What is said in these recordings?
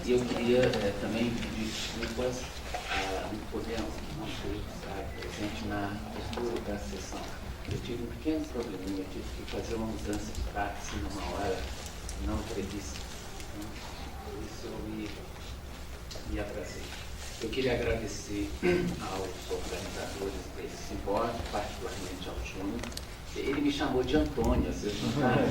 E eu queria também pedir desculpas não podemos não estar presente na abertura da sessão. Eu tive um pequeno probleminha, eu tive que fazer uma mudança de táxi numa hora não prevista. Por isso eu me atrasei. Eu queria agradecer aos organizadores desse simpósio, particularmente ao Júnior. Ele me chamou de Antônio, vocês não sabem.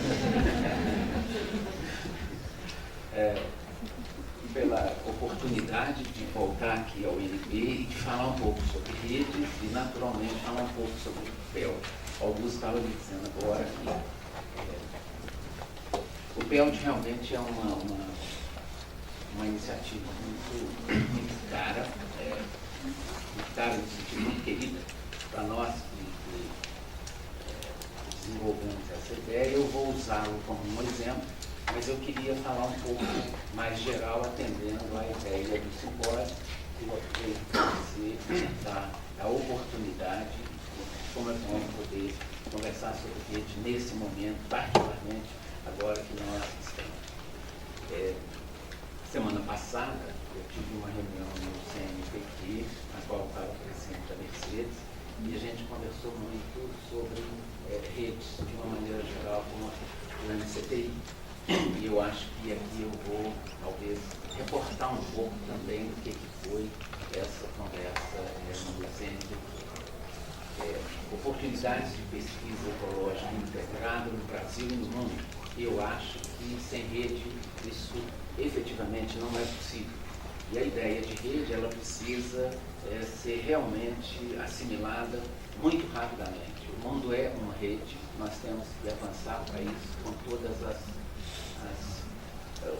Pela oportunidade de voltar aqui ao INB e de falar um pouco sobre redes e, naturalmente, falar um pouco sobre o PELD. O Augusto estava me dizendo agora que o PELD realmente é uma iniciativa muito cara, no sentido muito querida para nós que desenvolvemos essa ideia. Eu vou usá-lo como um exemplo, mas eu queria falar um pouco mais geral, atendendo à ideia do simpósio, que você dá a oportunidade, como é bom poder conversar sobre rede nesse momento, particularmente agora que nós estamos. Semana passada, eu tive uma reunião no CNPq, na qual estava o presidente da Mercedes, e a gente conversou muito sobre redes, de uma maneira geral, como a grande CTI. E eu acho que aqui eu vou, talvez, reportar um pouco também do que foi essa conversa no CNPq. Oportunidades de pesquisa ecológica integrada no Brasil e no mundo. Eu acho que sem rede isso efetivamente não é possível. E a ideia de rede, ela precisa ser realmente assimilada muito rapidamente. O mundo é uma rede, nós temos que avançar para isso com todas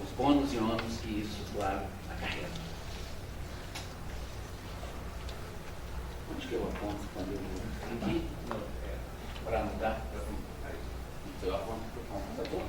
os bônus e ônus que isso, claro, acarreta. Onde que eu aponto quando eu vou? Aqui? Para mudar? Então eu aponto para o computador.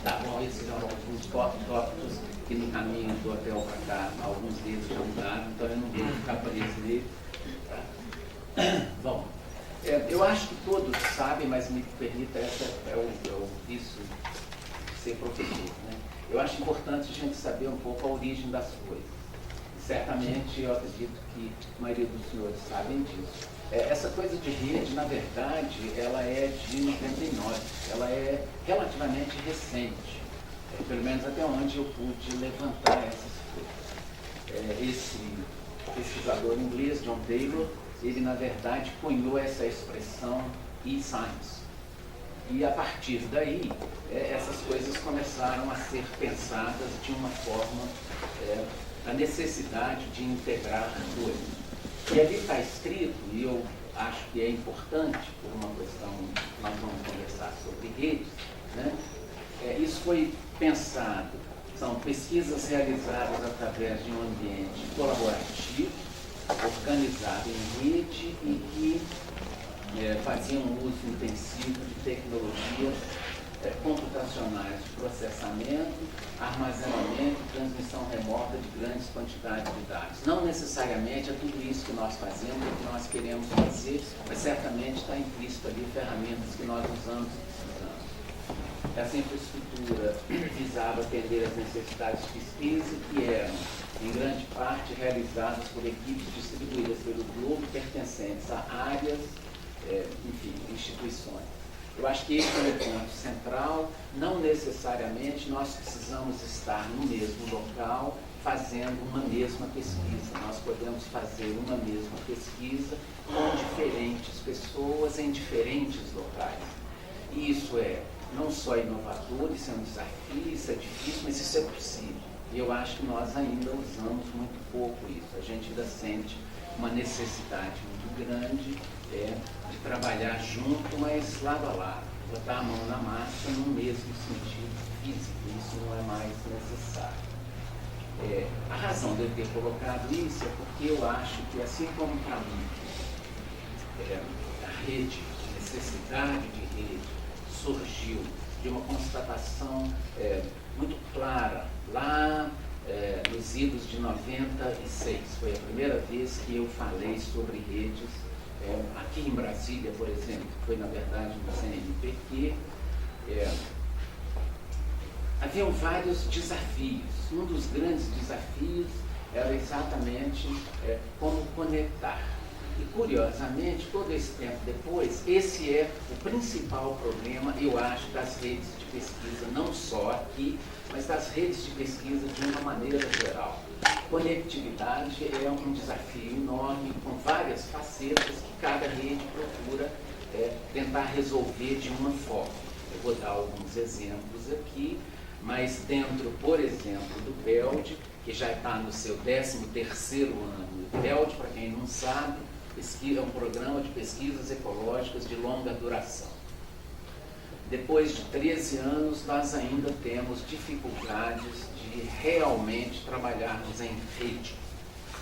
Tá bom, esses são alguns tópicos que no caminho do hotel para cá, alguns deles já mudaram, então eu não vou ficar preso nele. Tá? Bom, eu acho que todos sabem, mas me permita, essa é o vício de ser professor, né? Eu acho importante a gente saber um pouco a origem das coisas. Certamente, eu acredito que a maioria dos senhores sabem disso. Essa coisa de rede, na verdade, ela é de 99, ela é relativamente recente, pelo menos até onde eu pude levantar essas coisas. Esse pesquisador inglês, John Taylor, ele, na verdade, cunhou essa expressão e-science. E, a partir daí, essas coisas começaram a ser pensadas de uma forma, a necessidade de integrar coisas. E ali está escrito, e eu acho que é importante, por uma questão que nós vamos conversar sobre redes, né? Isso foi pensado, são pesquisas realizadas através de um ambiente colaborativo, organizado em rede e que faziam um uso intensivo de tecnologias computacionais de processamento, armazenamento e transmissão remota de grandes quantidades de dados. Não necessariamente é tudo isso que nós fazemos, o que nós queremos fazer, mas certamente está implícito ali ferramentas que nós usamos e precisamos. Essa infraestrutura visava atender às necessidades de pesquisa que eram, em grande parte, realizadas por equipes distribuídas pelo globo, pertencentes a áreas, enfim, instituições. Eu acho que esse é o ponto central. Não necessariamente nós precisamos estar no mesmo local fazendo uma mesma pesquisa. Nós podemos fazer uma mesma pesquisa com diferentes pessoas em diferentes locais. E isso é não só inovador, isso é um desafio, isso é difícil, mas isso é possível. E eu acho que nós ainda usamos muito pouco isso. A gente ainda sente uma necessidade muito grande de trabalhar junto, mas lado a lado, botar a mão na massa no mesmo sentido físico. Isso não é mais necessário. A razão de eu ter colocado isso é porque eu acho que, assim como para mim, a rede, a necessidade de rede, surgiu de uma constatação muito clara lá nos idos de 96. Foi a primeira vez que eu falei sobre redes. Aqui em Brasília, por exemplo, foi na verdade no CNPq. Haviam vários desafios. Um dos grandes desafios era exatamente como conectar. E, curiosamente, todo esse tempo depois, esse é o principal problema, eu acho, das redes de pesquisa, não só aqui, mas das redes de pesquisa de uma maneira geral. Conectividade é um desafio enorme, com várias facetas que cada rede procura tentar resolver de uma forma. Eu vou dar alguns exemplos aqui, mas dentro, por exemplo, do BELD, que já está no seu 13º ano. O BELD, para quem não sabe, é um programa de pesquisas ecológicas de longa duração. Depois de 13 anos, nós ainda temos dificuldades de realmente trabalharmos em rede.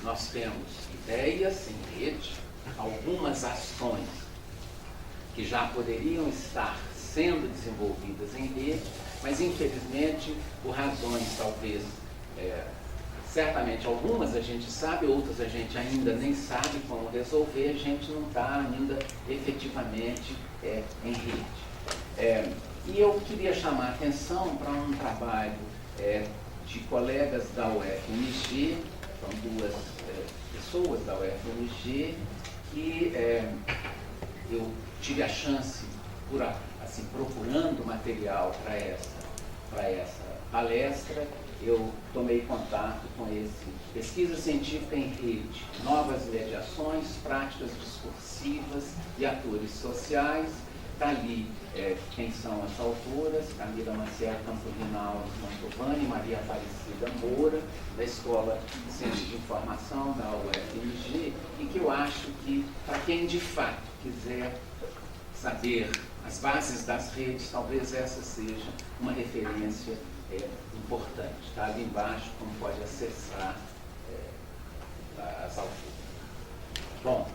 Nós temos ideias em rede, algumas ações que já poderiam estar sendo desenvolvidas em rede, mas infelizmente, por razões talvez, certamente algumas a gente sabe, outras a gente ainda nem sabe como resolver, a gente não está ainda efetivamente em rede. E eu queria chamar a atenção para um trabalho de colegas da UFMG, são duas pessoas da UFMG, que eu tive a chance, assim, procurando material para essa palestra, eu tomei contato com esse Pesquisa Científica em Rede, Novas Mediações, Práticas Discursivas e Atores Sociais. Está ali quem são as autoras: Camila Maciel Campo-Rinaldo Mantovani, Maria Aparecida Moura, da Escola de Ciência de Informação da UFMG, e que eu acho que, para quem de fato quiser saber as bases das redes, talvez essa seja uma referência importante. Está ali embaixo, como pode acessar as autoras. Bom,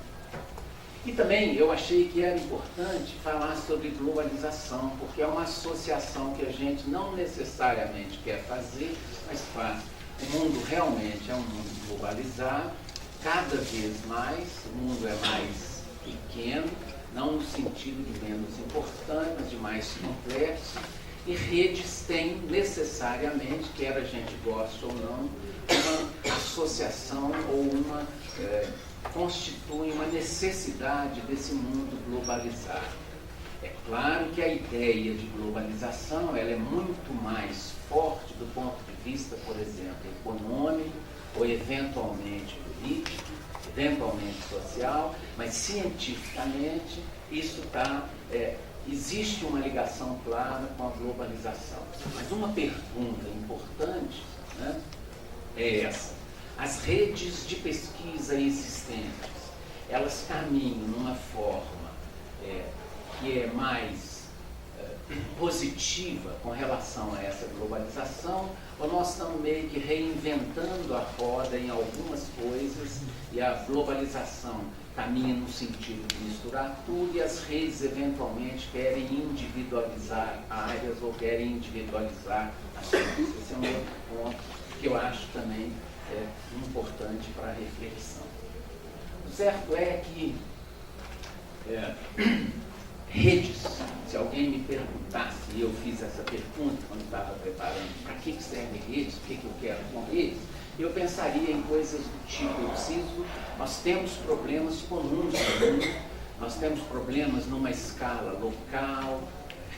e também eu achei que era importante falar sobre globalização, porque é uma associação que a gente não necessariamente quer fazer, mas faz. O mundo realmente é um mundo globalizado, cada vez mais, o mundo é mais pequeno, não no sentido de menos importante, mas de mais complexo, e redes têm necessariamente, quer a gente goste ou não, uma associação ou constitui uma necessidade desse mundo globalizado. É claro que a ideia de globalização ela é muito mais forte do ponto de vista, por exemplo, econômico, ou eventualmente político, eventualmente social, mas cientificamente isso existe uma ligação clara com a globalização. Mas uma pergunta importante, né, é essa: as redes de pesquisa existentes, elas caminham numa forma que é mais positiva com relação a essa globalização, ou nós estamos meio que reinventando a roda em algumas coisas e a globalização caminha no sentido de misturar tudo e as redes eventualmente querem individualizar áreas ou querem individualizar ações? Esse é um outro ponto que eu acho também importante para a reflexão. O certo é que redes, se alguém me perguntasse, e eu fiz essa pergunta quando estava preparando, para que serve redes, o que eu quero com redes, eu pensaria em coisas do tipo: nós temos problemas comuns no mundo, nós temos problemas numa escala local,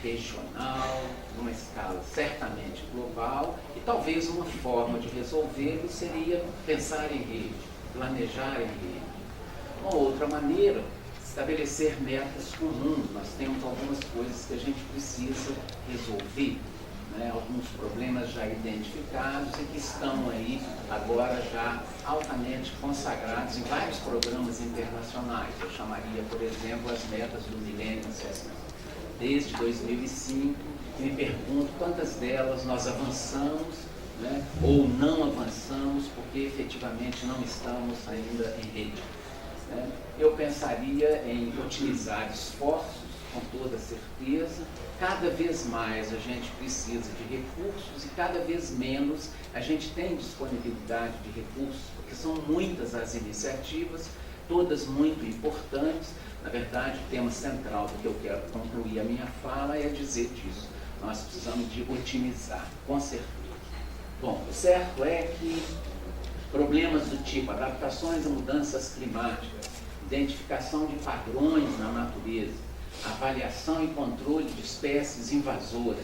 regional, numa escala certamente global, e talvez uma forma de resolvê-lo seria pensar em rede, planejar em rede. Uma outra maneira, estabelecer metas comuns. Nós temos algumas coisas que a gente precisa resolver, né? Alguns problemas já identificados e que estão aí agora já altamente consagrados em vários programas internacionais. Eu chamaria, por exemplo, as metas do Millennium Assessment. Desde 2005, me pergunto quantas delas nós avançamos, né, ou não avançamos porque efetivamente não estamos ainda em rede. Eu pensaria em utilizar esforços com toda certeza. Cada vez mais a gente precisa de recursos e cada vez menos a gente tem disponibilidade de recursos, porque são muitas as iniciativas, todas muito importantes. Na verdade, o tema central do que eu quero concluir a minha fala é dizer disso. Nós precisamos de otimizar, com certeza. Bom, o certo é que problemas do tipo adaptações a mudanças climáticas, identificação de padrões na natureza, avaliação e controle de espécies invasoras,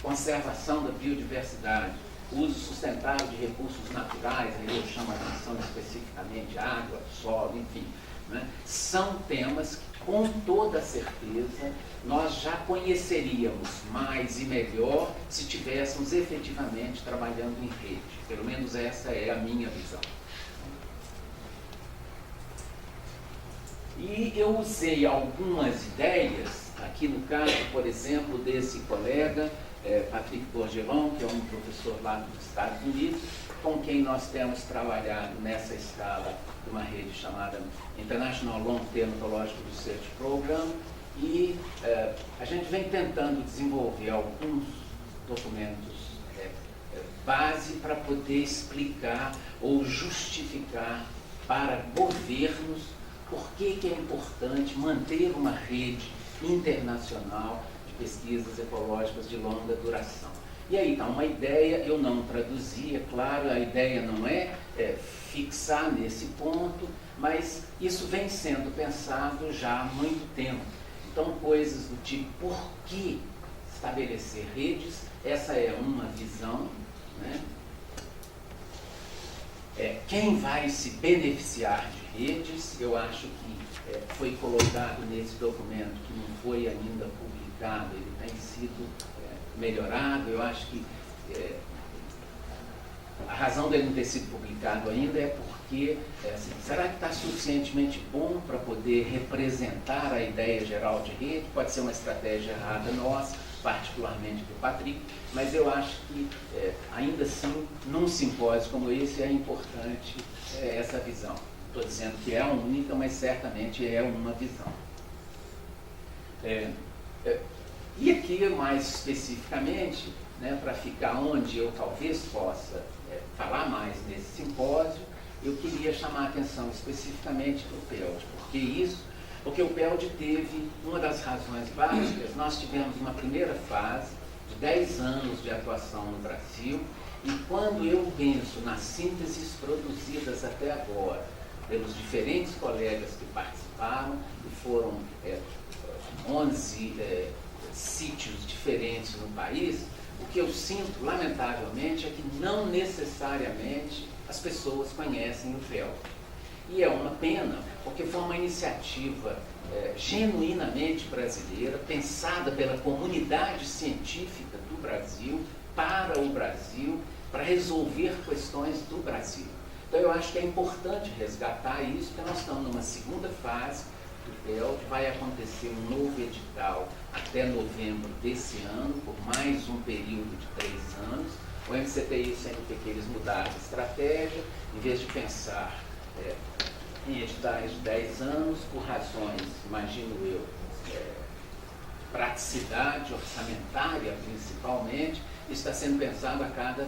conservação da biodiversidade, uso sustentável de recursos naturais, aí eu chamo a atenção especificamente água, solo, enfim, né? São temas que, com toda certeza, nós já conheceríamos mais e melhor se estivéssemos efetivamente trabalhando em rede. Pelo menos essa é a minha visão. E eu usei algumas ideias, aqui no caso, por exemplo, desse colega, Patrick Bourgeron, que é um professor lá dos Estados Unidos, com quem nós temos trabalhado nessa escala de uma rede chamada International Long Term Ecological Research Program, e a gente vem tentando desenvolver alguns documentos base para poder explicar ou justificar para governos por que é importante manter uma rede internacional de pesquisas ecológicas de longa duração. E aí está uma ideia, eu não traduzi, é claro, a ideia não é fixar nesse ponto, mas isso vem sendo pensado já há muito tempo. Então, coisas do tipo, por que estabelecer redes? Essa é uma visão, né? Quem vai se beneficiar de redes? Eu acho que foi colocado nesse documento que não foi ainda publicado, ele tem sido melhorado. Eu acho que a razão dele não ter sido publicado ainda é porque, assim, será que está suficientemente bom para poder representar a ideia geral de rede? Pode ser uma estratégia errada nossa, particularmente do Patrick, mas eu acho que, ainda assim, num simpósio como esse, é importante essa visão. Estou dizendo que é a única, mas certamente é uma visão. E aqui, mais especificamente, né, para ficar onde eu talvez possa falar mais nesse simpósio, eu queria chamar a atenção especificamente para o PELD, porque o PELD teve uma das razões básicas. Nós tivemos uma primeira fase de 10 anos de atuação no Brasil, e quando eu penso nas sínteses produzidas até agora pelos diferentes colegas que participaram, e foram 11 sítios diferentes no país, o que eu sinto, lamentavelmente, é que não necessariamente as pessoas conhecem o PELD. E é uma pena, porque foi uma iniciativa genuinamente brasileira, pensada pela comunidade científica do Brasil, para resolver questões do Brasil. Então eu acho que é importante resgatar isso, porque nós estamos numa segunda fase do PELD, vai acontecer um novo edital até novembro desse ano, por mais um período de 3 anos. O MCTI sempre que eles mudaram de estratégia, em vez de pensar em editais de 10 anos, por razões, imagino eu, praticidade orçamentária principalmente, isso está sendo pensado a cada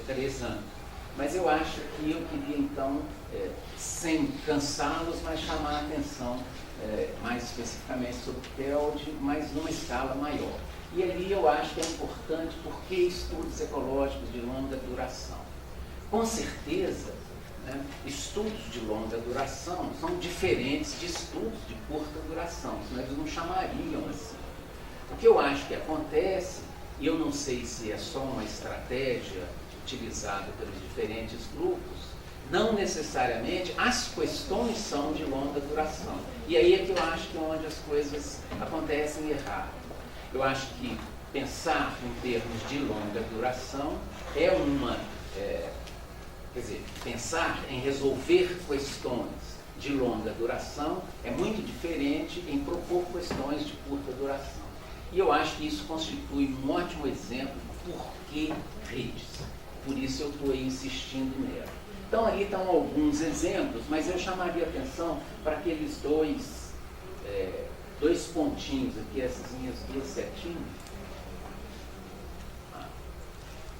3 anos. Mas eu acho que eu queria então, sem cansá-los, mas chamar a atenção mais especificamente sobre o PELD, mas numa escala maior. E ali eu acho que é importante porque estudos ecológicos de longa duração. Com certeza, né, estudos de longa duração são diferentes de estudos de curta duração, senão eles não chamariam assim. O que eu acho que acontece, e eu não sei se é só uma estratégia utilizada pelos diferentes grupos, não necessariamente as questões são de longa duração. E aí é que eu acho que é onde as coisas acontecem errado. Eu acho que pensar em termos de longa duração é pensar em resolver questões de longa duração é muito diferente em propor questões de curta duração. E eu acho que isso constitui um ótimo exemplo do porquê redes. Por isso eu estou insistindo nela. Então ali estão alguns exemplos, mas eu chamaria atenção para aqueles 2 dois pontinhos aqui, essas minhas duas setinhas,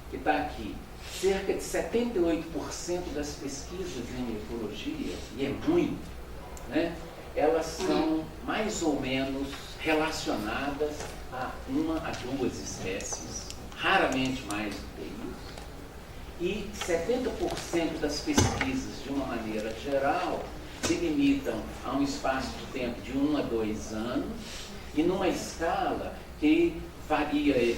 que está aqui. Cerca de 78% das pesquisas em ecologia, e é muito, né, elas são mais ou menos relacionadas a uma a duas espécies, raramente mais do que isso. E 70% das pesquisas, de uma maneira geral, se limitam a um espaço de tempo de 1 a 2 anos e numa escala que varia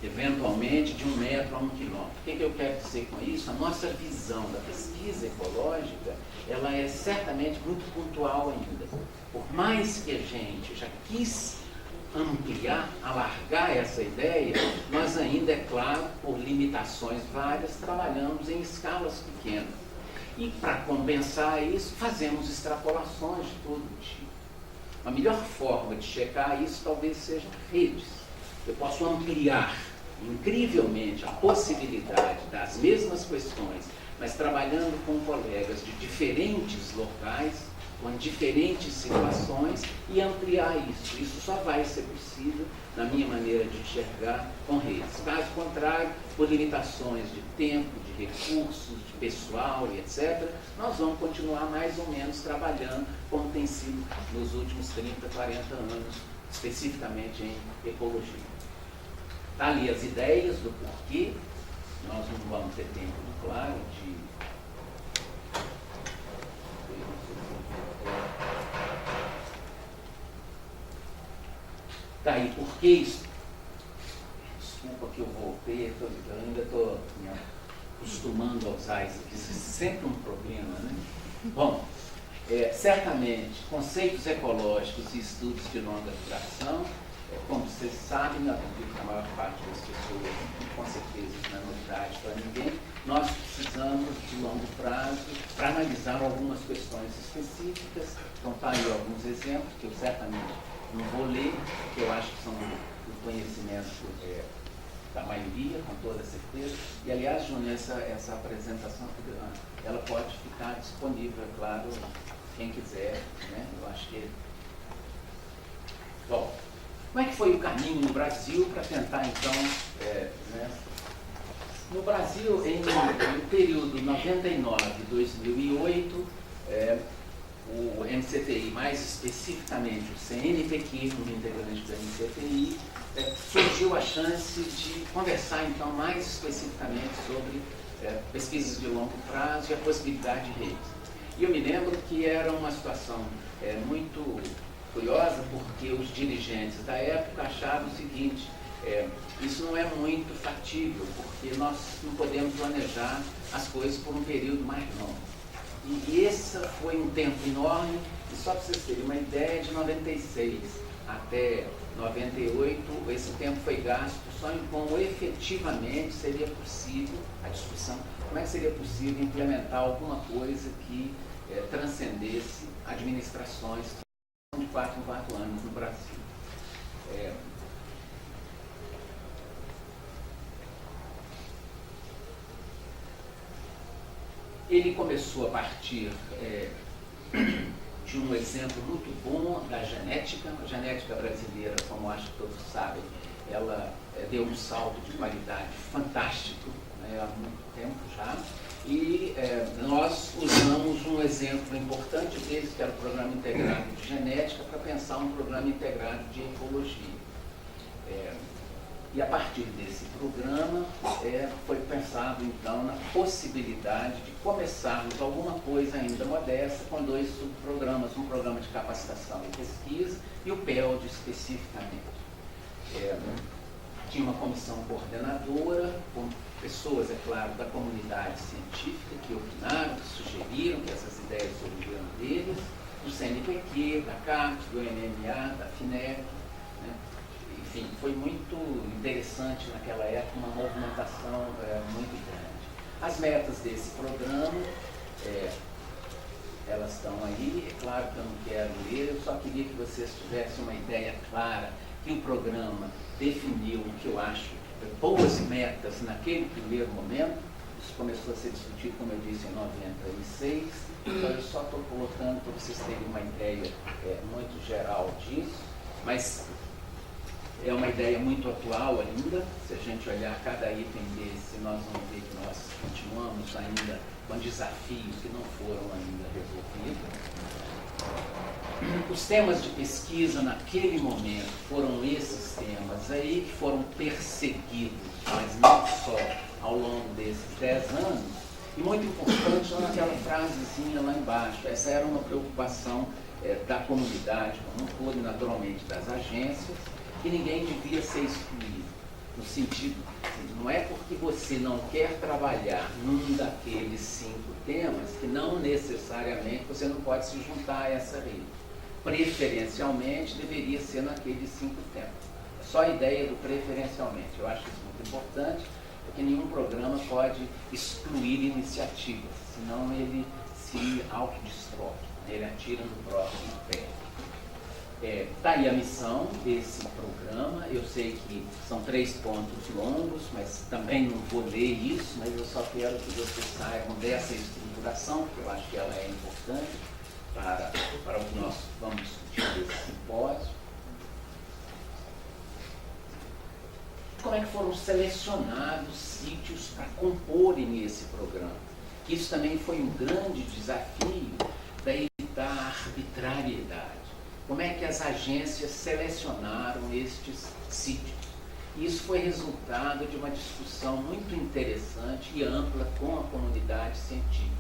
eventualmente de 1 metro a 1 quilômetro. O que eu quero dizer com isso? A nossa visão da pesquisa ecológica, ela é certamente muito pontual ainda. Por mais que a gente já quis ampliar, alargar essa ideia, nós ainda, é claro, por limitações várias, trabalhamos em escalas pequenas. E para compensar isso, fazemos extrapolações de todo tipo. A melhor forma de checar isso talvez seja redes. Eu posso ampliar incrivelmente a possibilidade das mesmas questões, mas trabalhando com colegas de diferentes locais, com diferentes situações, e ampliar isso. Isso só vai ser possível, na minha maneira de enxergar, com redes. Caso contrário, por limitações de tempo, de recursos, de pessoal e etc., nós vamos continuar mais ou menos trabalhando como tem sido nos últimos 30, 40 anos, especificamente em ecologia. Está ali as ideias do porquê, nós não vamos ter tempo, claro, de... Está aí, por que isso? Desculpa que eu voltei, eu ainda estou me acostumando a usar isso aqui, isso é sempre um problema, né? Bom, certamente, conceitos ecológicos e estudos de longa duração, como vocês sabem, eu acredito que a maior parte das pessoas, com certeza isso não é novidade para ninguém, nós precisamos de longo prazo para analisar algumas questões específicas. Então, está aí alguns exemplos que eu certamente não vou ler, que eu acho que são do conhecimento da maioria, com toda certeza. E, aliás, Júnior, essa apresentação, ela pode ficar disponível, é claro, quem quiser, né? Eu acho que... Bom, como é que foi o caminho no Brasil para tentar, então, né? No Brasil, no período 99-2008, o MCTI, mais especificamente o CNPq, como integrante da MCTI, surgiu a chance de conversar, então, mais especificamente sobre pesquisas de longo prazo e a possibilidade de redes. E eu me lembro que era uma situação muito curiosa, porque os dirigentes da época achavam o seguinte: isso não é muito factível, porque nós não podemos planejar as coisas por um período mais longo. E esse foi um tempo enorme, e só para vocês terem uma ideia, de 96 até 98, esse tempo foi gasto só em como efetivamente seria possível, a discussão, como é que seria possível implementar alguma coisa que transcendesse administrações de 4 em 4 anos no Brasil. Ele começou a partir de um exemplo muito bom da genética. A genética brasileira, como acho que todos sabem, ela deu um salto de qualidade fantástico, né, há muito tempo já. E nós usamos um exemplo importante deles, que era o Programa Integrado de Genética, para pensar um programa integrado de ecologia. E a partir desse programa foi pensado, então, na possibilidade de começarmos alguma coisa ainda modesta com 2 subprogramas, um programa de capacitação e pesquisa e o PELD especificamente. Tinha uma comissão coordenadora, com pessoas, é claro, da comunidade científica que opinaram, que sugeriram que essas ideias surgiram deles, do CNPq, da CAPES, do MMA, da FINEP, né? Enfim, foi muito interessante naquela época, uma movimentação muito grande. As metas desse programa, elas estão aí, é claro que eu não quero ler, eu só queria que vocês tivessem uma ideia clara que o programa definiu o que eu acho boas metas naquele primeiro momento, Isso começou a ser discutido, como eu disse, em 96. Então eu só estou colocando para vocês terem uma ideia muito geral disso, mas é uma ideia muito atual ainda. Se a gente olhar cada item desse, nós vamos ver que nós continuamos ainda com desafios que não foram ainda resolvidos. Os temas de pesquisa naquele momento foram esses temas aí que foram perseguidos, mas não só ao longo desses 10 anos. E muito importante naquela frasezinha lá embaixo, essa era uma preocupação da comunidade como um todo, naturalmente das agências, que ninguém devia ser excluído. No sentido, não é porque você não quer trabalhar num daqueles 5 temas que não necessariamente você não pode se juntar a essa rede. Preferencialmente deveria ser naqueles 5 temas. É só a ideia do preferencialmente. Eu acho isso muito importante, porque nenhum programa pode excluir iniciativas, senão ele se autodestrói, ele atira no próprio pé. Está aí a missão desse programa. Eu sei que são 3 pontos longos, mas também não vou ler isso, mas eu só quero que vocês saibam dessa estruturação, porque eu acho que ela é importante para o que nós vamos discutir nesse simpósio. Como é que foram selecionados sítios para comporem esse programa? Isso também foi um grande desafio para evitar a arbitrariedade. Como é que as agências selecionaram estes sítios? Isso foi resultado de uma discussão muito interessante e ampla com a comunidade científica.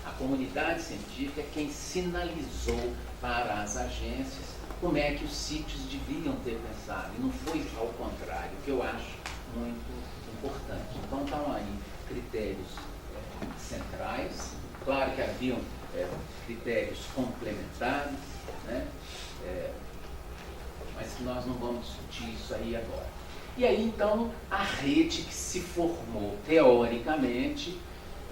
A comunidade científica é quem sinalizou para as agências como é que os sítios deviam ter pensado, e não foi ao contrário, o que eu acho muito importante. Então estão aí critérios centrais, claro que haviam critérios complementares, né? Mas que nós não vamos discutir isso aí agora. E aí então a rede que se formou teoricamente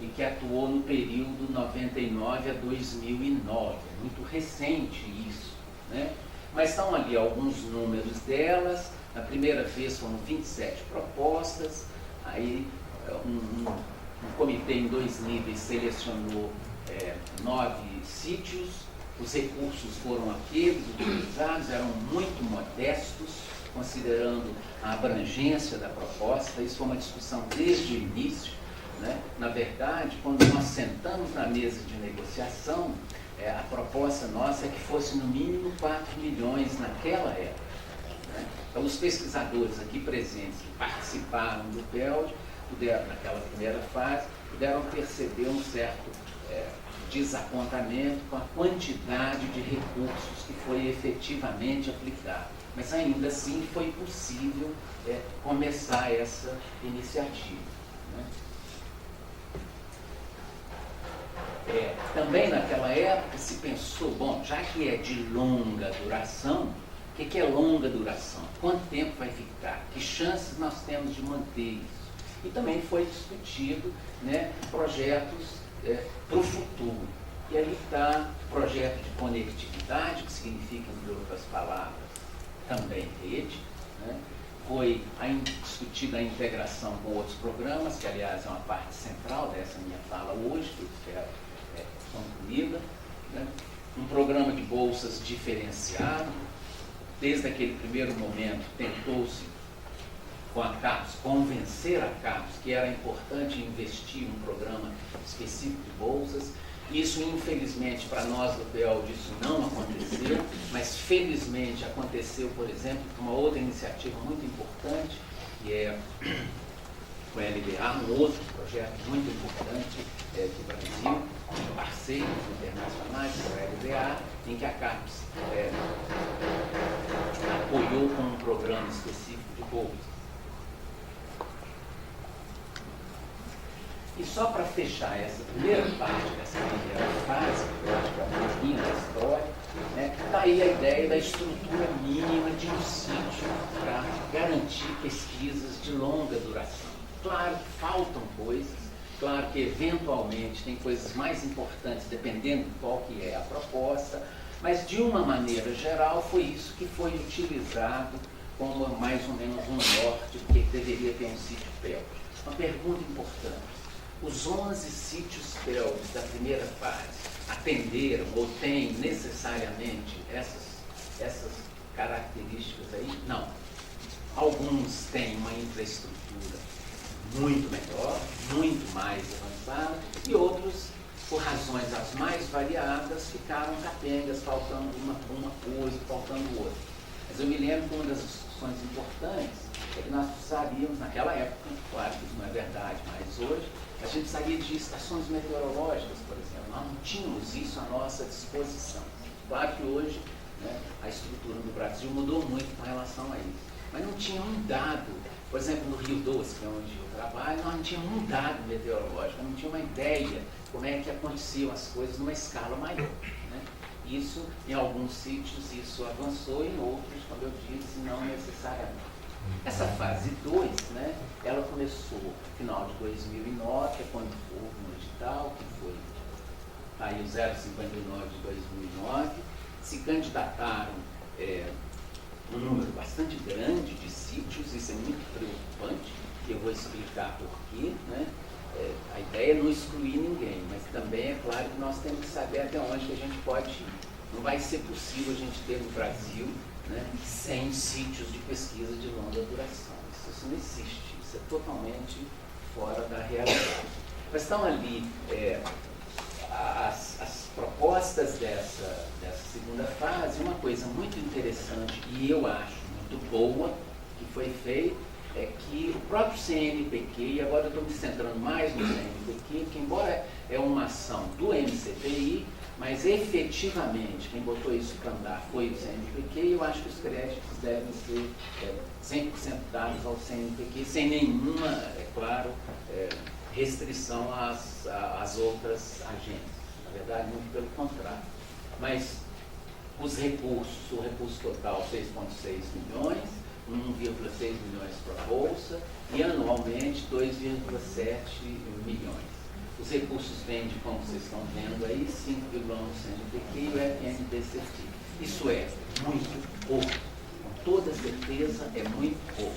e que atuou no período 99 a 2009, muito recente isso, né? Mas estão ali alguns números delas. Na primeira vez foram 27 propostas, aí um comitê em 2 níveis selecionou 9 sítios. Os recursos foram aqueles utilizados, eram muito modestos, considerando a abrangência da proposta. Isso foi uma discussão desde o início, né? Na verdade, quando nós sentamos na mesa de negociação, a proposta nossa é que fosse no mínimo 4 milhões naquela época, né? Então, os pesquisadores aqui presentes que participaram do PELD, naquela primeira fase, puderam perceber um certo desapontamento com a quantidade de recursos que foi efetivamente aplicada. Mas ainda assim foi possível começar essa iniciativa, né? Também naquela época se pensou, bom, já que é de longa duração, o que é longa duração? Quanto tempo vai ficar? Que chances nós temos de manter isso? E também foi discutido, né, projetos para o futuro. E ali está o projeto de conectividade, que significa, entre outras palavras, também rede, né? Foi discutida a integração com outros programas, que aliás é uma parte central dessa minha fala hoje, que eu espero concluída, né? Um programa de bolsas diferenciado. Desde aquele primeiro momento tentou-se com a CAPES, convencer a CAPES que era importante investir em um programa específico de bolsas. Isso, infelizmente, para nós do PELD, isso não aconteceu, mas felizmente aconteceu, por exemplo, uma outra iniciativa muito importante, que é o LBA, um outro projeto muito importante do Brasil, com parceiros internacionais, o LBA, em que a CAPES apoiou com um programa específico de bolsas. E só para fechar essa primeira parte dessa primeira fase, que eu acho que é um pouquinho da história, né, está aí a ideia da estrutura mínima de um sítio para garantir pesquisas de longa duração. Claro que faltam coisas, claro que eventualmente tem coisas mais importantes dependendo de qual que é a proposta, mas de uma maneira geral foi isso que foi utilizado como mais ou menos um norte do que deveria ter um sítio PELD. Uma pergunta importante. os 11 sítios pélvicos da primeira fase atenderam ou têm necessariamente essas características aí? Não. Alguns têm uma infraestrutura muito melhor, muito mais avançada, e outros, por razões as mais variadas, ficaram capengas, faltando uma coisa, faltando outra. Mas eu me lembro que uma das discussões importantes é que nós precisaríamos, naquela época, claro que isso não é verdade, mas hoje, a gente precisaria de estações meteorológicas, por exemplo. Nós não tínhamos isso à nossa disposição. Claro que hoje, né, a estrutura do Brasil mudou muito com relação a isso. Mas não tinha um dado, por exemplo, no Rio Doce, que é onde eu trabalho, nós não tínhamos um dado meteorológico, não tinha uma ideia como é que aconteciam as coisas numa escala maior. Né? Isso, em alguns sítios, isso avançou, em outros, como eu disse, não necessariamente. Essa fase 2, né, ela começou no final de 2009, que é quando houve um edital, que foi aí o 059 de 2009, se candidataram um número bastante grande de sítios, isso é muito preocupante, e eu vou explicar por quê. Né? A ideia é não excluir ninguém, mas também é claro que nós temos que saber até onde que a gente pode ir. Não vai ser possível a gente ter no Brasil, né, 100 sítios de pesquisa de longa duração. Isso não existe, isso é totalmente fora da realidade. Mas estão ali as propostas dessa segunda fase. Uma coisa muito interessante e eu acho muito boa que foi feita é que o próprio CNPq, e agora eu estou me centrando mais no CNPq, que embora é uma ação do MCTI, mas efetivamente quem botou isso para andar foi o CNPq, e eu acho que os créditos devem ser 100% dados ao CNPq, sem nenhuma, é claro, restrição às outras agências. Na verdade, muito pelo contrário. Mas os recursos, o recurso total 6,6 milhões, 1,6 milhões para a Bolsa e anualmente 2,7 milhões. Os recursos vêm de, como vocês estão vendo aí, 5,1 CNPq e o FNDCT. Isso é muito pouco. Com toda certeza é muito pouco.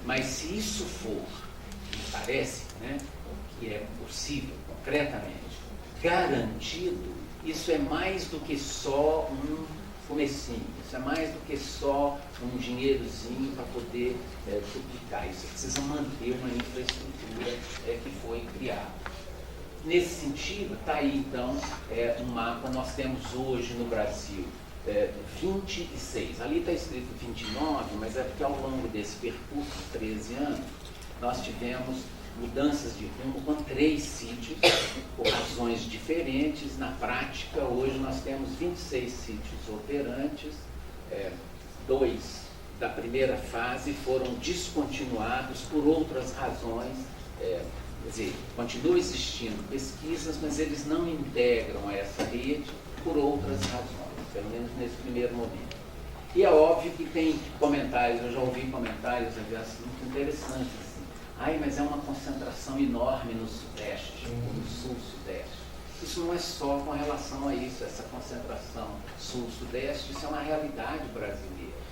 Mas se isso for, me parece, né, que é possível, concretamente, garantido, isso é mais do que só um comecinho, isso é mais do que só um dinheirozinho para poder duplicar. Isso precisa manter uma infraestrutura que foi criada. Nesse sentido, está aí então um mapa. Nós temos hoje no Brasil 26, ali está escrito 29, mas é porque ao longo desse percurso de 13 anos, nós tivemos mudanças de rumo com 3 sítios, por razões diferentes. Na prática, hoje nós temos 26 sítios operantes, 2 da primeira fase foram descontinuados por outras razões, quer dizer, continuam existindo pesquisas, mas eles não integram essa rede por outras razões, pelo menos nesse primeiro momento. E é óbvio que tem comentários, eu já ouvi comentários muito interessantes, assim, mas é uma concentração enorme no Sudeste, no Sul-Sudeste. Isso não é só com relação a isso, essa concentração Sul-Sudeste, isso é uma realidade brasileira.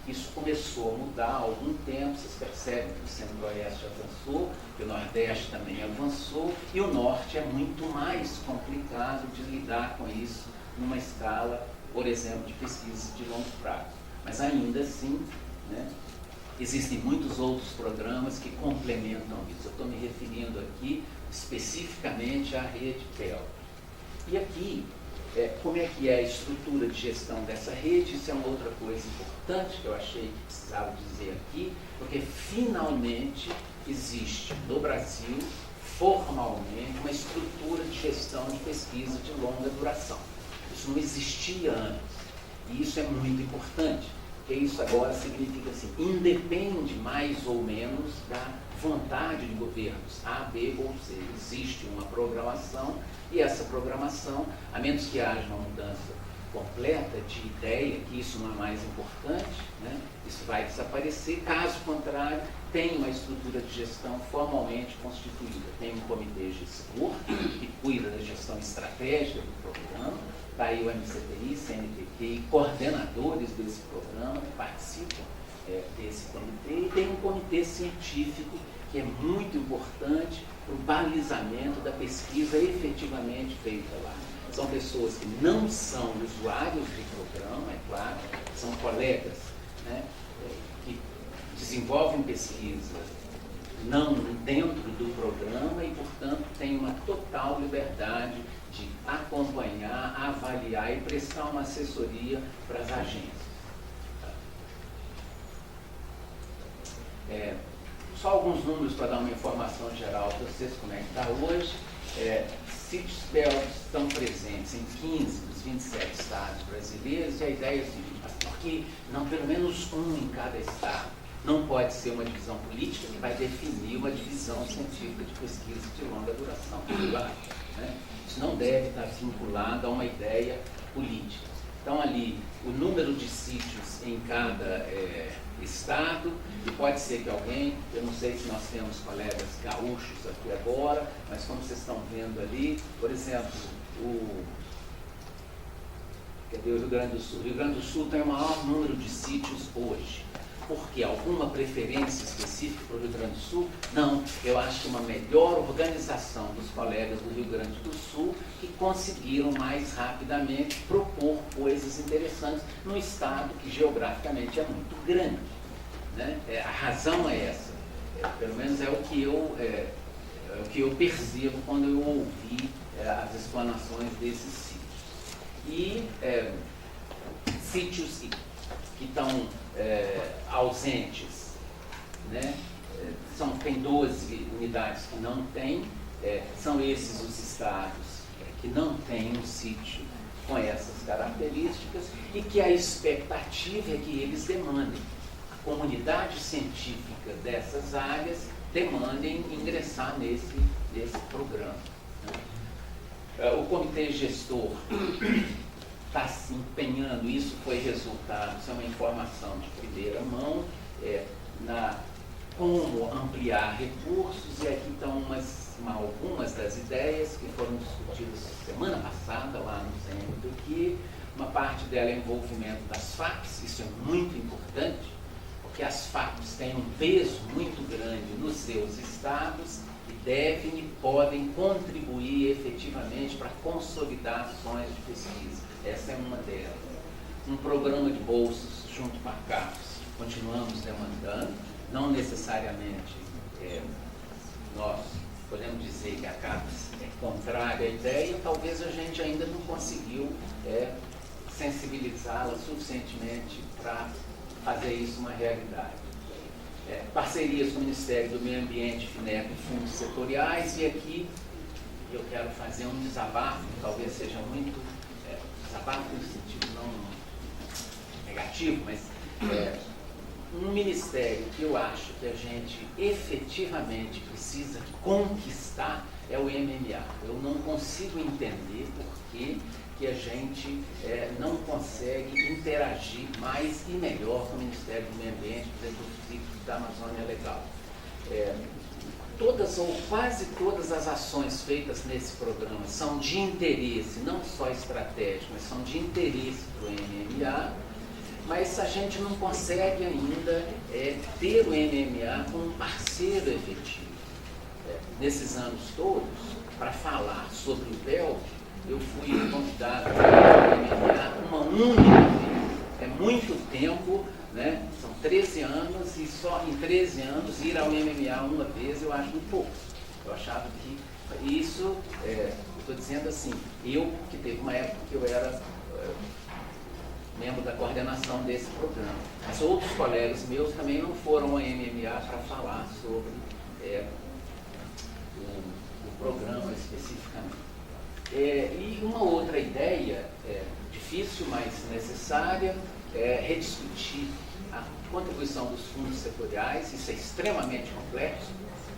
Isso começou a mudar há algum tempo, vocês percebem que o Centro-Oeste avançou, que o Nordeste também avançou, e o Norte é muito mais complicado de lidar com isso numa escala, por exemplo, de pesquisa de longo prazo. Mas ainda assim, né, existem muitos outros programas que complementam isso. Eu estou me referindo aqui especificamente à rede PEL. E aqui, como é que é a estrutura de gestão dessa rede? Isso é uma outra coisa importante que eu achei que precisava dizer aqui, porque finalmente existe no Brasil, formalmente, uma estrutura de gestão de pesquisa de longa duração. Isso não existia antes, e isso é muito importante, porque isso agora significa assim, independe mais ou menos da vontade de governos A, B ou C. Existe uma programação, e essa programação, a menos que haja uma mudança completa de ideia, que isso não é mais importante, né? Isso vai desaparecer. Caso contrário, tem uma estrutura de gestão formalmente constituída. Tem um comitê gestor que cuida da gestão estratégica do programa, está aí o MCTI, CNPq e coordenadores desse programa que participam desse comitê, e tem um comitê científico que é muito importante para o balizamento da pesquisa efetivamente feita lá. São pessoas que não são usuários do programa, é claro, são colegas, né, que desenvolvem pesquisa não dentro do programa e, portanto, têm uma total liberdade de acompanhar, avaliar e prestar uma assessoria para as agências. Só alguns números para dar uma informação geral para vocês como é que está hoje. Sítios belgas estão presentes em 15 dos 27 estados brasileiros e a ideia é a seguinte, porque não, pelo menos um em cada estado. Não pode ser uma divisão política que vai definir uma divisão científica de pesquisa de longa duração. Né? Isso não deve estar vinculado a uma ideia política. Então, ali, o número de sítios em cada estado, e pode ser que alguém, eu não sei se nós temos colegas gaúchos aqui agora, mas como vocês estão vendo ali, por exemplo, o Rio Grande do Sul. O Rio Grande do Sul tem o maior número de sítios hoje. Por quê? Alguma preferência específica para o Rio Grande do Sul? Não, eu acho que uma melhor organização dos colegas do Rio Grande do Sul que conseguiram mais rapidamente propor coisas interessantes num estado que geograficamente é muito grande. Né? A razão é essa, pelo menos é o que eu percebo quando eu ouvi as explanações desses sítios. E sítios que estão ausentes, né? Tem 12 unidades que não têm, são esses os estados que não têm um sítio com essas características e que a expectativa é que eles demandem. A comunidade científica dessas áreas demandem ingressar nesse programa. Né? O comitê gestor está se empenhando, isso foi resultado, isso é uma informação de primeira mão, na como ampliar recursos, e aqui estão algumas das ideias que foram discutidas semana passada lá no CNPq. Uma parte dela é envolvimento das FAPs, isso é muito importante, porque as FAPs têm um peso muito grande nos seus estados e devem e podem contribuir efetivamente para consolidar ações de pesquisa. Essa é uma delas. Um programa de bolsas junto com a CAPES, continuamos demandando, não necessariamente nós podemos dizer que a CAPES é contrária à ideia, talvez a gente ainda não conseguiu sensibilizá-la suficientemente para fazer isso uma realidade. Parcerias com o Ministério do Meio Ambiente, FINEP e fundos setoriais, e aqui eu quero fazer um desabafo, talvez seja muito desabafo no sentido não negativo, mas um ministério que eu acho que a gente efetivamente precisa conquistar é o MMA. Eu não consigo entender por que a gente não consegue interagir mais e melhor com o Ministério do Meio Ambiente, por exemplo, os ciclos da Amazônia Legal. Todas ou quase todas as ações feitas nesse programa são de interesse, não só estratégico, mas são de interesse para o MMA, mas a gente não consegue ainda ter o MMA como um parceiro efetivo. Nesses anos todos, para falar sobre o BELG, eu fui convidado para o MMA uma única vez. É muito tempo, né? São 13 anos e só em 13 anos ir ao MMA uma vez eu acho muito pouco. Eu achava que isso, estou dizendo assim, que teve uma época que eu era membro da coordenação desse programa, mas outros colegas meus também não foram ao MMA para falar sobre o programa especificamente. E uma outra ideia, difícil, mas necessária, é rediscutir a contribuição dos fundos setoriais. Isso é extremamente complexo,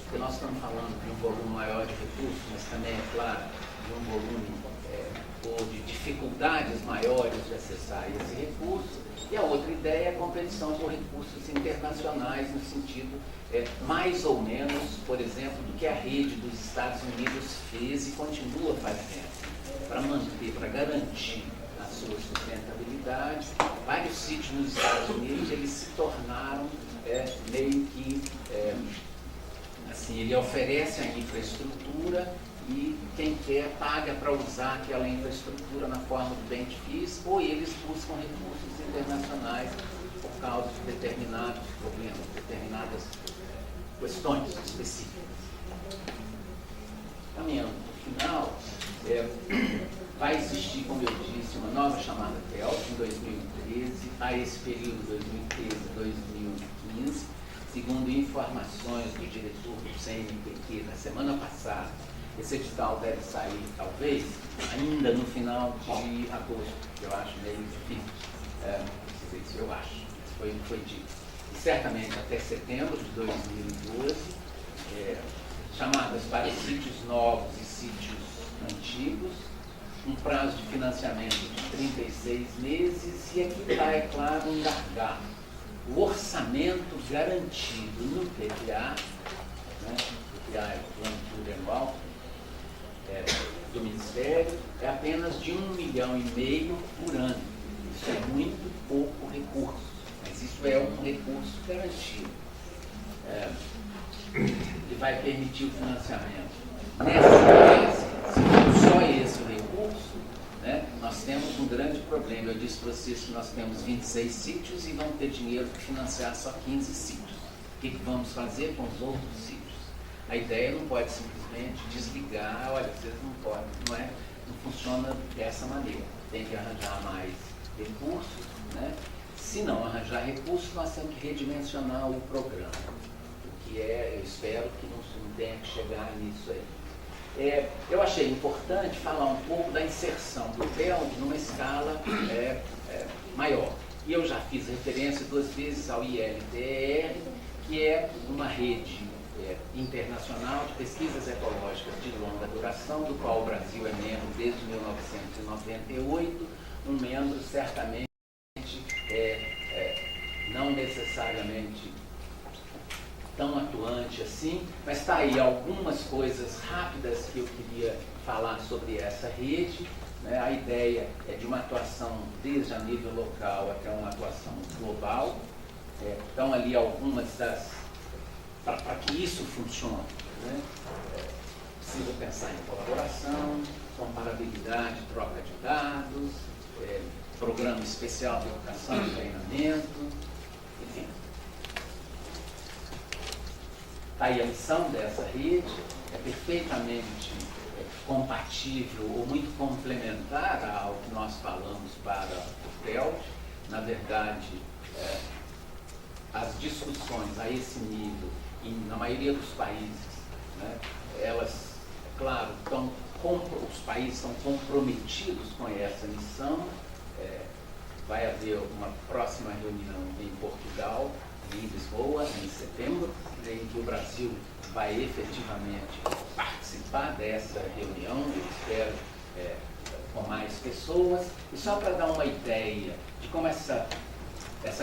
porque nós estamos falando de um volume maior de recursos, mas também, é claro, de um volume ou de dificuldades maiores de acessar esse recurso. E a outra ideia é a competição por recursos internacionais, no sentido mais ou menos, por exemplo, do que a rede dos Estados Unidos fez e continua fazendo, para manter, para garantir a sua sustentabilidade. Vários sítios nos Estados Unidos, eles se tornaram meio que assim, ele oferece a infraestrutura e quem quer paga para usar aquela infraestrutura na forma do benefício, ou eles buscam recursos internacionais por causa de determinados problemas, determinadas questões específicas. Caminhando para o final, vai existir, como eu disse, uma nova chamada TELT em 2013, a esse período 2013-2015, segundo informações do diretor do CNPq da semana passada. Esse edital deve sair, talvez, ainda no final de agosto, que eu acho meio difícil. Não sei se eu acho, isso foi o que foi dito. E certamente até setembro de 2012, chamadas para sítios novos e sítios antigos, um prazo de financiamento de 36 meses, e aqui está, é claro, um gargalo. O orçamento garantido no PPA, né, PPA é o plano plurianual do Ministério, é apenas de 1,5 milhão por ano. Isso é muito pouco recurso, mas isso é um recurso garantido. Ele vai permitir o financiamento. Nessa tese, se for só esse o recurso, né, nós temos um grande problema. Eu disse para vocês que nós temos 26 sítios e vamos ter dinheiro para financiar só 15 sítios. O que vamos fazer com os outros sítios? A ideia não pode simplesmente desligar, olha, vocês não podem, não funciona dessa maneira. Tem que arranjar mais recursos, né? Se não arranjar recursos, nós temos que redimensionar o programa. O que eu espero que não tenha que chegar nisso aí. Eu achei importante falar um pouco da inserção do TELT numa escala maior. E eu já fiz referência 2 vezes ao ILTR, que é uma rede internacional de pesquisas ecológicas de longa duração, do qual o Brasil é membro desde 1998, um membro certamente não necessariamente tão atuante assim, mas está aí algumas coisas rápidas que eu queria falar sobre essa rede. Né? A ideia é de uma atuação desde a nível local até uma atuação global. Então ali algumas das... Para que isso funcione, né? Precisa pensar em colaboração, comparabilidade, troca de dados, programa especial de educação e treinamento, enfim. Aí a missão dessa rede é perfeitamente compatível ou muito complementar ao que nós falamos para o TELT. Na verdade, as discussões a esse nível, na maioria dos países, né, elas, é claro, os países estão comprometidos com essa missão. Vai haver uma próxima reunião em Portugal, em Lisboa, em setembro, em que o Brasil vai efetivamente participar dessa reunião, eu espero com mais pessoas. E só para dar uma ideia de como essa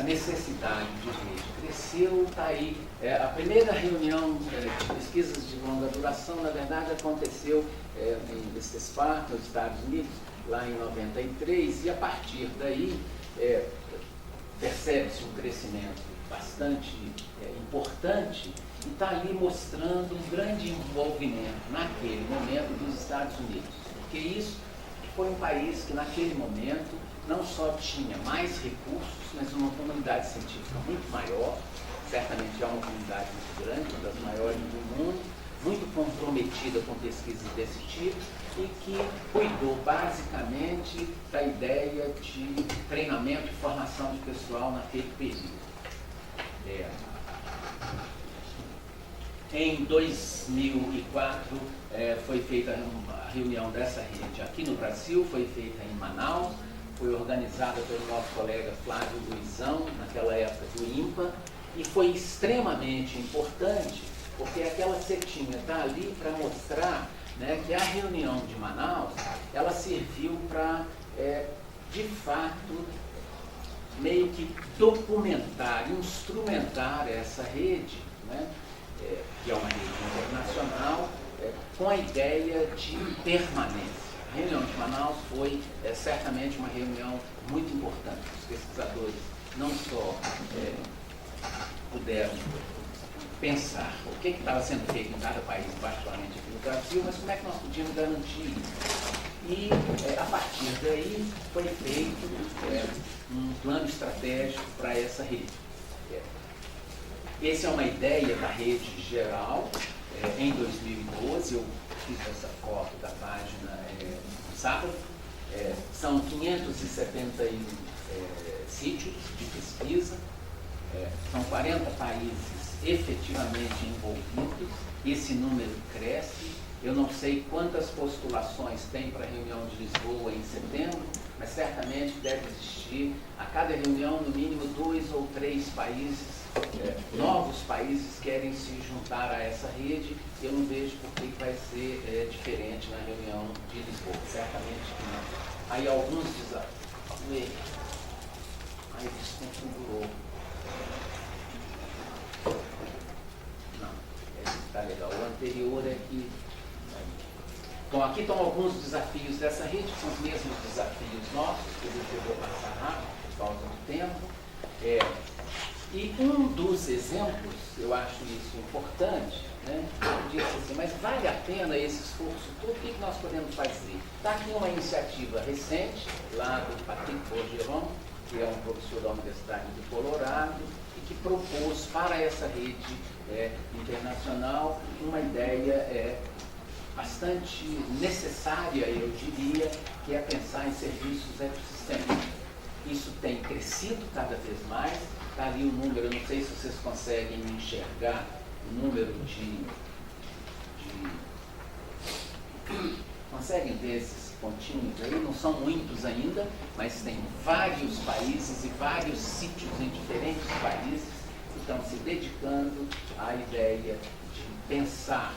necessidade de rede cresceu, está aí. A primeira reunião de pesquisas de longa duração, na verdade, aconteceu em Spark, nos Estados Unidos, lá em 93, e a partir daí percebe-se um crescimento bastante importante, e está ali mostrando um grande envolvimento naquele momento dos Estados Unidos, porque isso foi um país que naquele momento não só tinha mais recursos, mas uma comunidade científica muito maior, certamente é uma comunidade muito grande, uma das maiores do mundo, muito comprometida com pesquisas desse tipo, e que cuidou basicamente da ideia de treinamento e formação de pessoal naquele período. Em 2004 foi feita uma reunião dessa rede aqui no Brasil, foi feita em Manaus, foi organizada pelo nosso colega Flávio Luizão, naquela época do INPA, e foi extremamente importante, porque aquela setinha está ali para mostrar, né, que a reunião de Manaus, ela serviu para, de fato, meio que documentar, instrumentar essa rede, né, que é uma rede internacional, com a ideia de permanência. A reunião de Manaus foi certamente uma reunião muito importante. Os pesquisadores não só puderam pensar o que estava sendo feito em cada país, particularmente aqui no Brasil, mas como é que nós podíamos garantir isso. E, a partir daí, foi feito um plano estratégico para essa rede. Essa é uma ideia da rede geral. Em 2012, eu fiz essa foto da página no sábado. São 571 sítios de pesquisa, são 40 países efetivamente envolvidos, esse número cresce. Eu não sei quantas postulações tem para a reunião de Lisboa em setembro, mas certamente deve existir a cada reunião no mínimo 2 ou 3 países, novos países querem se juntar a essa rede. Eu não vejo por que vai ser diferente na reunião de Lisboa, certamente que não. Aí alguns desafios. Aí desconfigurou. Não, esse está legal. O anterior é que... Então, aqui estão alguns desafios dessa rede, que são os mesmos desafios nossos, que eu vou passar rápido, por causa do tempo. E um dos exemplos, eu acho isso importante, né? Eu disse assim, mas vale a pena esse esforço todo? O que nós podemos fazer? Está aqui uma iniciativa recente, lá do Patrick Bergeron, que é um professor da Universidade do Colorado, e que propôs para essa rede internacional uma ideia bastante necessária, eu diria, que é pensar em serviços ecossistêmicos. Isso tem crescido cada vez mais. Está ali o número, eu não sei se vocês conseguem enxergar o número conseguem ver esses pontinhos aí? Não são muitos ainda, mas tem vários países e vários sítios em diferentes países que estão se dedicando à ideia de pensar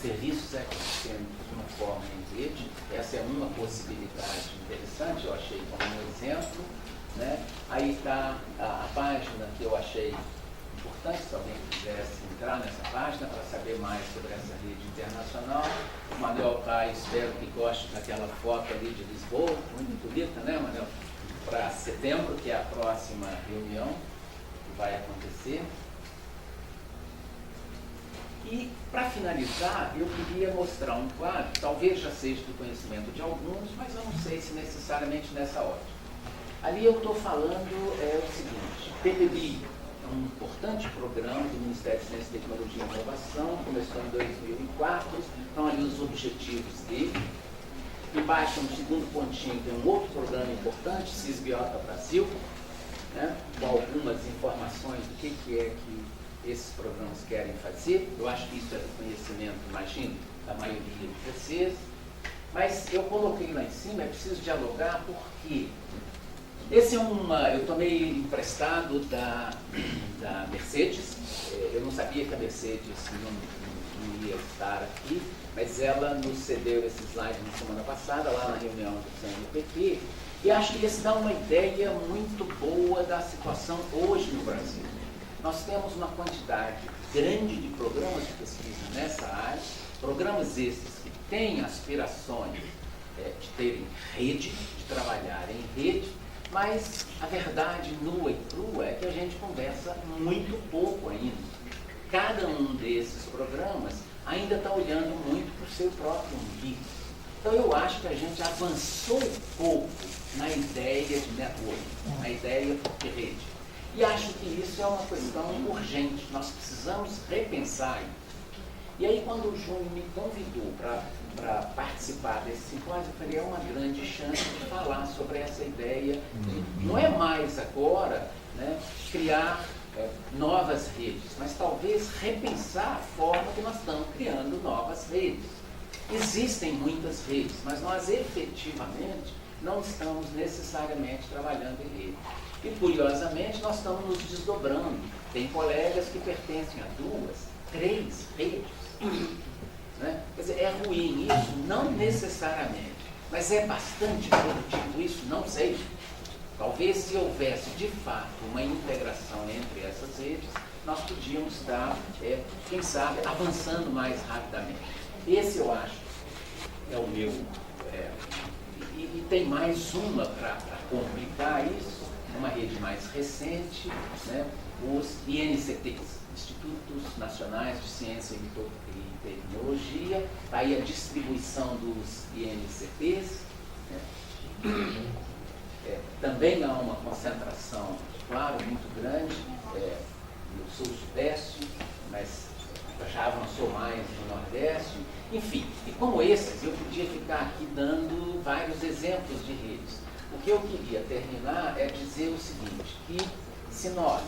serviços ecossistêmicos de uma forma em rede. Essa é uma possibilidade interessante, eu achei como um exemplo. Né? Aí está a página que eu achei importante, se alguém quisesse entrar nessa página para saber mais sobre essa rede internacional. O Manuel Pai, espero que goste daquela foto ali de Lisboa, muito bonita, né, Manuel? Para setembro, que é a próxima reunião que vai acontecer. E, para finalizar, eu queria mostrar um quadro, talvez já seja do conhecimento de alguns, mas eu não sei se necessariamente nessa ordem. Ali eu estou falando o seguinte: PPBI é um importante programa do Ministério de Ciência, Tecnologia e Inovação, começou em 2004, estão ali os objetivos dele. Embaixo, no segundo pontinho, tem um outro programa importante, Cisbiota Brasil, né, com algumas informações do que é que esses programas querem fazer. Eu acho que isso é do conhecimento, imagino, da maioria de vocês. Mas eu coloquei lá em cima, é preciso dialogar, porque esse eu tomei emprestado da Mercedes. Eu não sabia que a Mercedes não ia estar aqui, mas ela nos cedeu esse slide na semana passada, lá na reunião do CNPq, e acho que esse dá uma ideia muito boa da situação hoje no Brasil. Nós temos uma quantidade grande de programas de pesquisa nessa área, programas esses que têm aspirações de terem rede, de trabalhar em rede, mas a verdade nua e crua é que a gente conversa muito pouco ainda. Cada um desses programas ainda está olhando muito para o seu próprio umbigo. Então eu acho que a gente avançou pouco na ideia de network, na ideia de rede. E acho que isso é uma questão urgente, nós precisamos repensar isso. E aí, quando o Júnior me convidou para participar desse simpósio, eu falei, é uma grande chance de falar sobre essa ideia. Não é mais agora, né, criar novas redes, mas talvez repensar a forma que nós estamos criando novas redes. Existem muitas redes, mas nós efetivamente não estamos necessariamente trabalhando em rede. E, curiosamente, nós estamos nos desdobrando. Tem colegas que pertencem a 2, 3 redes. Né? Quer dizer, é ruim isso? Não necessariamente. Mas é bastante produtivo isso? Não sei. Talvez, se houvesse, de fato, uma integração entre essas redes, nós podíamos estar, quem sabe, avançando mais rapidamente. Esse, eu acho, é o meu... E tem mais uma para complicar isso, uma rede mais recente, né, os INCTs, Institutos Nacionais de Ciência e Tecnologia, aí a distribuição dos INCTs, né. Também há uma concentração, claro, muito grande no sul-sudeste, mas já avançou mais no nordeste, enfim. E como esses, eu podia ficar aqui dando vários exemplos de redes. O que eu queria terminar é dizer o seguinte, que se nós,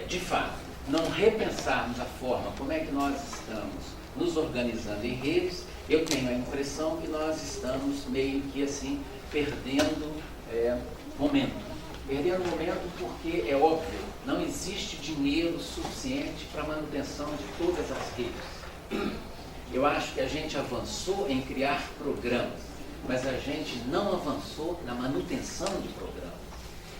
de fato, não repensarmos a forma como é que nós estamos nos organizando em redes, eu tenho a impressão que nós estamos meio que assim, perdendo momento. Perdendo momento porque, é óbvio, não existe dinheiro suficiente para a manutenção de todas as redes. Eu acho que a gente avançou em criar programas, mas a gente não avançou na manutenção de programas.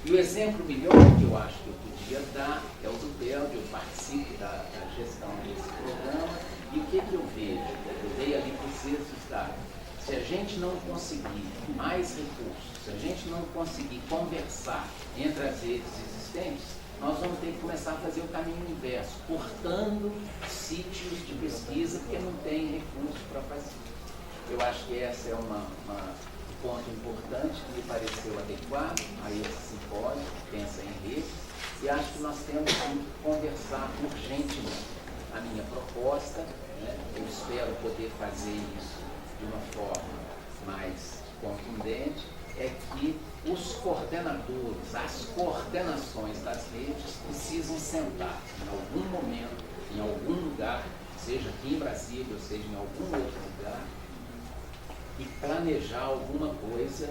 E o exemplo melhor que eu acho que eu podia dar é o do BELD. Eu participo da gestão desse programa, e o que eu vejo? Eu dei ali para vocês os dados. Se a gente não conseguir mais recursos, se a gente não conseguir conversar entre as redes existentes, nós vamos ter que começar a fazer o caminho inverso, cortando sítios de pesquisa porque não tem recurso para fazer. Eu acho que essa é um ponto importante que me pareceu adequado a esse simpósio, que pensa em redes, e acho que nós temos que conversar urgentemente. A minha proposta, né, eu espero poder fazer isso de uma forma mais contundente, é que os coordenadores, as coordenações das redes precisam sentar em algum momento, em algum lugar, seja aqui em Brasília ou seja em algum outro lugar, e planejar alguma coisa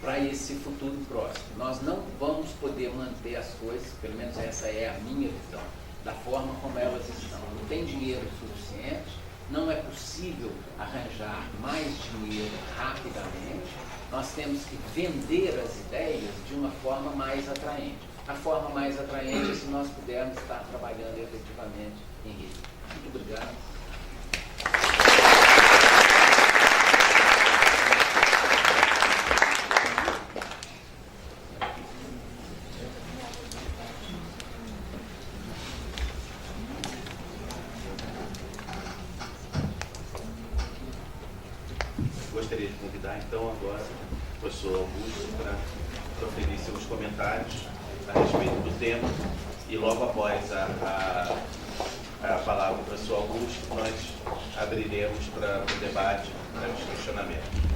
para esse futuro próximo. Nós não vamos poder manter as coisas, pelo menos essa é a minha visão, da forma como elas estão. Não tem dinheiro suficiente, não é possível arranjar mais dinheiro rapidamente, nós temos que vender as ideias de uma forma mais atraente. A forma mais atraente é se nós pudermos estar trabalhando efetivamente em rede. Muito obrigado. Gostaria de convidar, então, agora o professor Augusto para proferir seus comentários a respeito do tema, e logo após a palavra do professor Augusto, nós abriremos para o debate, para os questionamentos.